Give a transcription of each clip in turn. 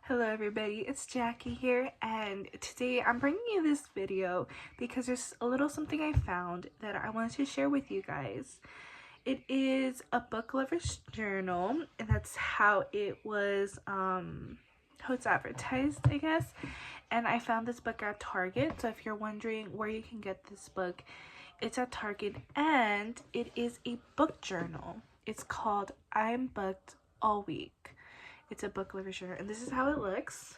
Hello everybody, it's Jackie here, and today I'm bringing you this video because there's a little something I found that I wanted to share with you guys. It is a book lover's journal, and that's how it's advertised, I guess. And I found this book at Target, so if you're wondering where you can get this book, it's at Target, and it is a book journal. It's called I'm Booked All Week. It's a book lover's journal, and this is how it looks.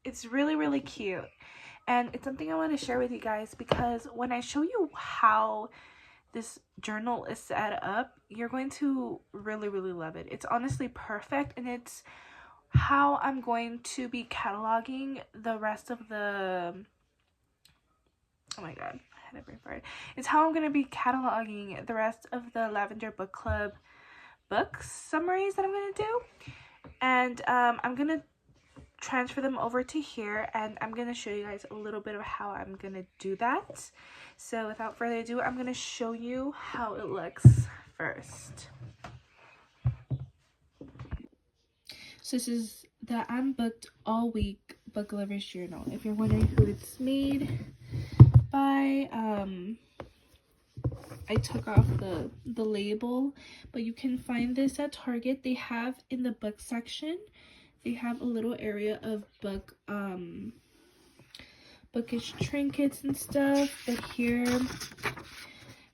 It's really cute, and it's something I want to share with you guys because when I show you how this journal is set up, you're going to really love it. It's honestly perfect, and it's how I'm going to be cataloging the rest of the oh my god, I had a brain fart. It's how I'm going to be cataloging the rest of the Lavender Book Club book summaries that I'm going to do. And I'm going to transfer them over to here, and I'm going to show you guys a little bit of how I'm going to do that. So without further ado, I'm going to show you how it looks first. So this is the I'm Booked All Week Book Lover's Journal. If you're wondering who it's made by, I took off the label, but you can find this at Target. They have in the book section, they have a little area of bookish trinkets and stuff. But here,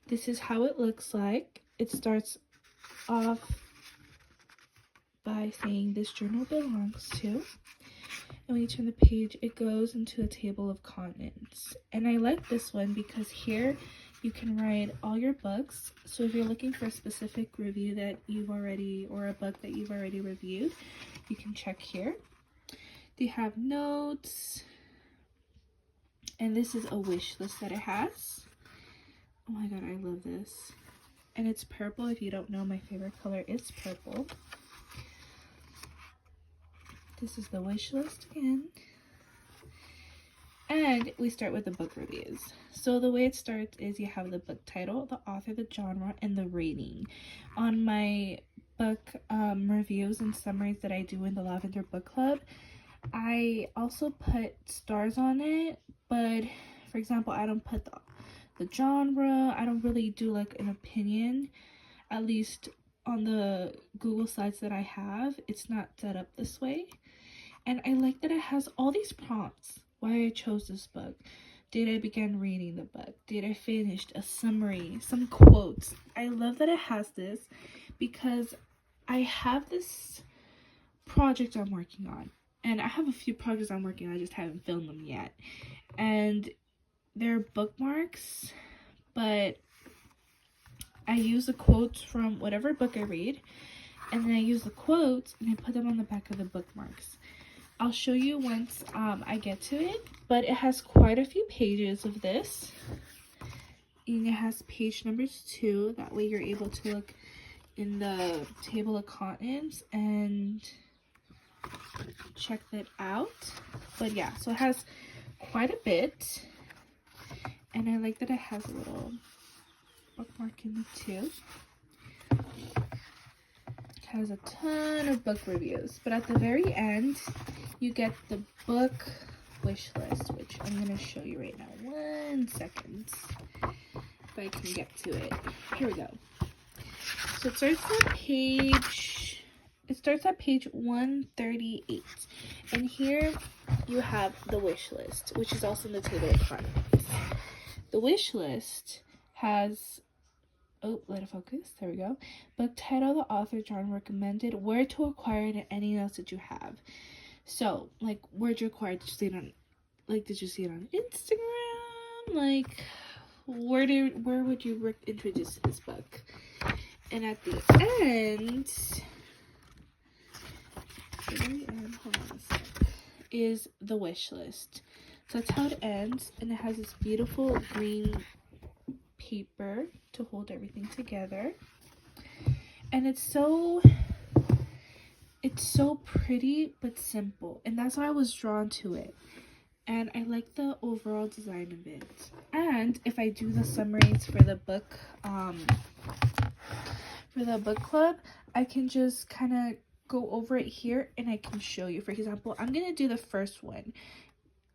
this is how it looks like. It starts off by saying this journal belongs to, and when you turn the page, it goes into a table of contents. And I like this one because here you can write all your books. So if you're looking for a specific review that you've already, or a book that you've already reviewed, you can check here. They have notes, and this is a wish list that it has. Oh my god, I love this. And it's purple. If you don't know, my favorite color is purple. This is the wish list again. And we start with the book reviews. So the way it starts is you have the book title, the author, the genre, and the rating. On my book reviews and summaries that I do in the Lavender Book Club, I also put stars on it, but for example, I don't put the genre. I don't really do like an opinion, at least on the Google sites that I have. It's not set up this way. And I like that it has all these prompts. Why I chose this book. Did I begin reading the book? Did I finish? A summary, some quotes. I love that it has this because I have this project I'm working on. And I have a few projects I'm working on, I just haven't filmed them yet. And they're bookmarks, but I use the quotes from whatever book I read, and then I use the quotes and I put them on the back of the bookmarks. I'll show you once I get to it, but it has quite a few pages of this, and it has page numbers too. That way you're able to look in the table of contents and check that out. But yeah, so it has quite a bit, and I like that it has a little bookmark in it too. It has a ton of book reviews, but at the very end you get the book wish list, which I'm going to show you right now. 1 second, if I can get to it. Here we go. So it starts at page 138, and here you have the wish list, which is also in the table of contents. The wish list has, oh, let it focus, there we go. Book title, the author, genre recommended, where to acquire it, and anything else that you have. So, like, where'd you acquire it? Did you see it on, like, did you see it on Instagram? Like, where would you introduce this book? And at the end, hold on a sec, is the wish list. So that's how it ends, and it has this beautiful green paper to hold everything together. And it's so pretty but simple, and that's why I was drawn to it. And I like the overall design of it. And if I do the summaries for the book club, I can just kind of go over it here and I can show you. For example, I'm gonna do the first one,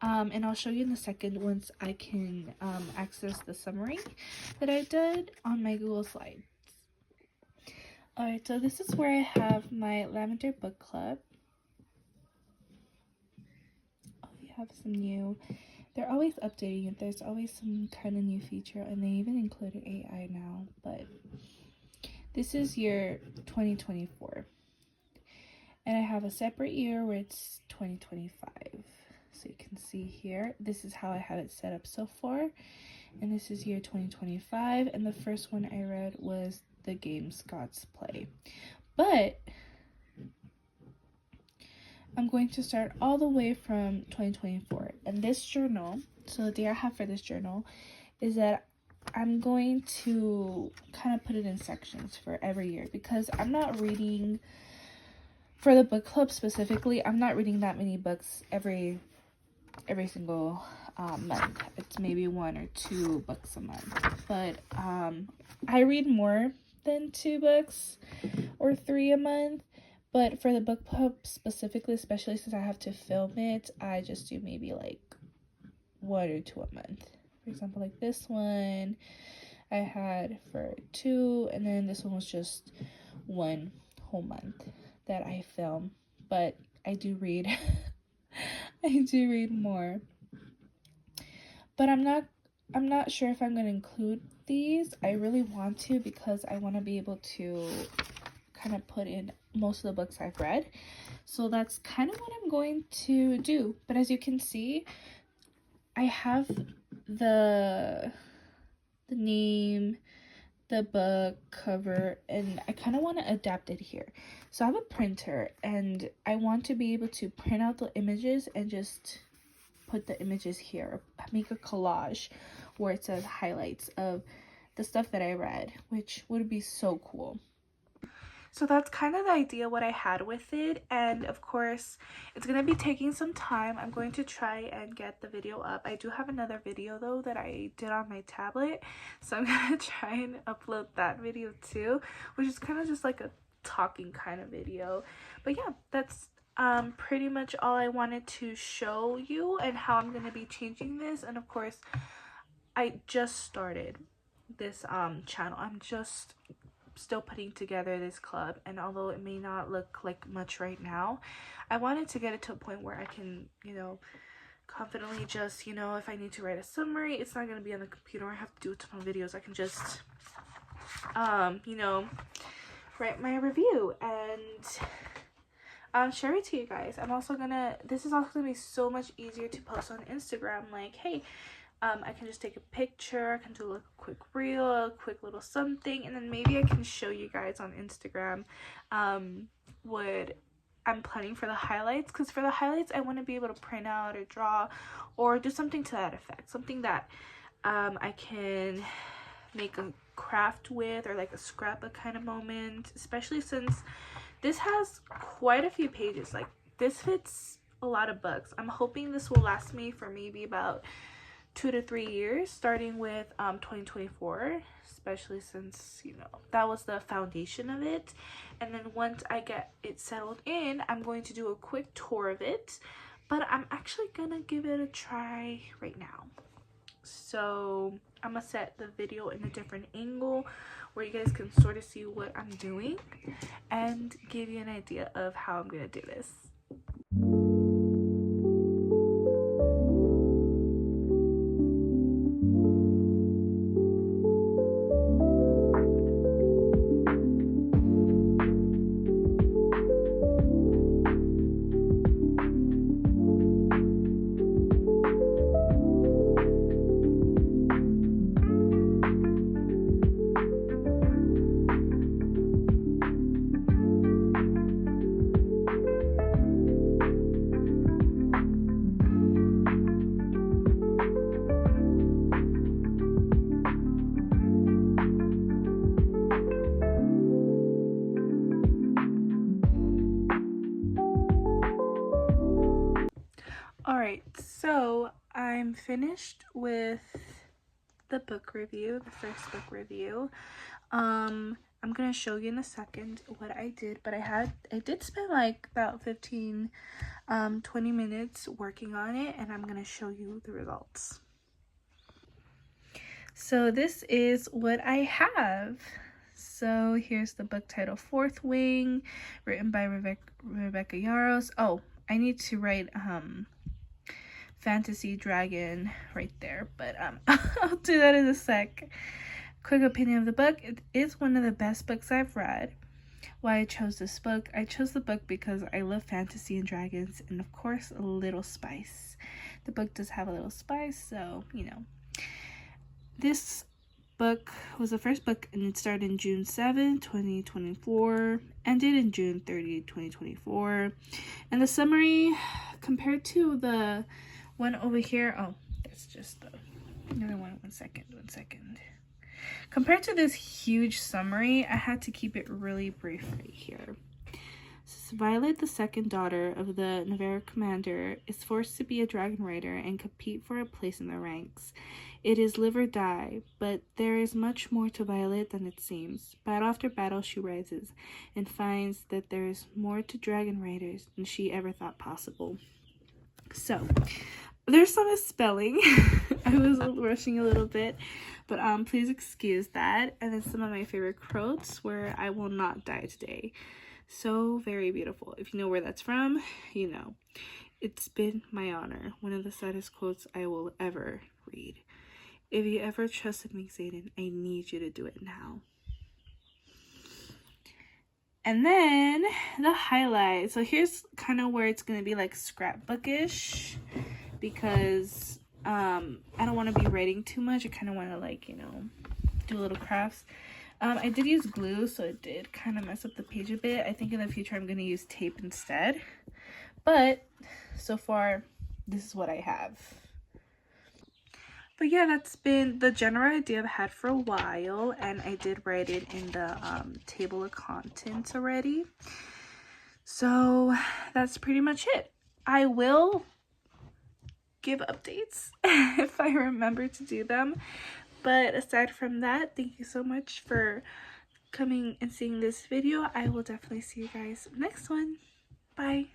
and I'll show you in the second once I can access the summary that I did on my Google Slides. Alright, so this is where I have my Lavender Book Club. Oh, we have some new, they're always updating it. There's always some kind of new feature, and they even included AI now. But this is year 2024. And I have a separate year where it's 2025. So you can see here, this is how I have it set up so far. And this is year 2025. And the first one I read was The Games Gods Play. But I'm going to start all the way from 2024. And this journal, so the day I have for this journal is that I'm going to kind of put it in sections for every year, because I'm not reading, for the book club specifically, I'm not reading that many books every single month. It's maybe 1 or 2 books a month. But I read more than 2 books or 3 a month. But for the book club specifically, especially since I have to film it, I just do maybe like 1 or 2 a month. For example, like this one I had for 2, and then this one was just 1 whole month that I film. But I do read I do read more. But I'm not sure if I'm going to include these. I really want to, because I want to be able to kind of put in most of the books I've read. So that's kind of what I'm going to do. But as you can see, I have the name, the book cover, and I kind of want to adapt it here. So I have a printer, and I want to be able to print out the images and just put the images here, make a collage where it says highlights of the stuff that I read, which would be so cool. So that's kind of the idea what I had with it, and of course it's going to be taking some time. I'm going to try and get the video up. I do have another video though that I did on my tablet, so I'm going to try and upload that video too, which is kind of just like a talking kind of video. But yeah, that's pretty much all I wanted to show you, and how I'm going to be changing this. And of course I just started this channel. I'm just still putting together this club, and although it may not look like much right now, I wanted to get it to a point where I can, you know, confidently just, you know, if I need to write a summary, it's not going to be on the computer, I have to do a ton of videos. I can just you know, write my review and share it to you guys. I'm also gonna, this is also gonna be so much easier to post on Instagram. Like, hey, I can just take a picture, I can do like a quick reel, a quick little something, and then maybe I can show you guys on Instagram what I'm planning for the highlights, because for the highlights I want to be able to print out or draw or do something to that effect, something that I can make a craft with, or like a scrapbook kind of moment, especially since this has quite a few pages. Like, this fits a lot of books. I'm hoping this will last me for maybe about 2 to 3 years, starting with 2024, especially since, you know, that was the foundation of it. And then once I get it settled in, I'm going to do a quick tour of it, but I'm actually gonna give it a try right now. So I'm gonna set the video in a different angle where you guys can sort of see what I'm doing and give you an idea of how I'm gonna do this. Alright, so I'm finished with the book review, the first book review. I'm gonna show you in a second what I did, but I did spend like about 15 20 minutes working on it, and I'm gonna show you the results. So this is what I have. So here's the book title, Fourth Wing, written by Rebecca Yarros. Oh, I need to write Fantasy Dragon right there, but I'll do that in a sec. Quick opinion of the book. It is one of the best books I've read. Why I chose this book. I chose the book because I love fantasy and dragons, and of course a little spice. The book does have a little spice, so you know. This book was the first book, and it started in June 7, 2024, ended in June 30, 2024. And the summary, compared to the one over here, oh, that's just the other one. One second. Compared to this huge summary, I had to keep it really brief right here. So Violet, the second daughter of the Navarre commander, is forced to be a dragon rider and compete for a place in the ranks. It is live or die, but there is much more to Violet than it seems. Battle after battle, she rises and finds that there is more to dragon riders than she ever thought possible. So, there's some misspelling. I was rushing a little bit, but please excuse that. And then some of my favorite quotes where I will not die today. So very beautiful. If you know where that's from, you know. It's been my honor. One of the saddest quotes I will ever read. If you ever trusted me, Xaden, I need you to do it now. And then the highlight. So here's kind of where it's going to be like scrapbookish, because I don't want to be writing too much. I kind of want to, like, you know, do little crafts. I did use glue, so it did kind of mess up the page a bit. I think in the future I'm going to use tape instead. But so far, this is what I have. But yeah, that's been the general idea I've had for a while, and I did write it in the table of contents already. So that's pretty much it. I will give updates if I remember to do them. But aside from that, thank you so much for coming and seeing this video. I will definitely see you guys next one. Bye.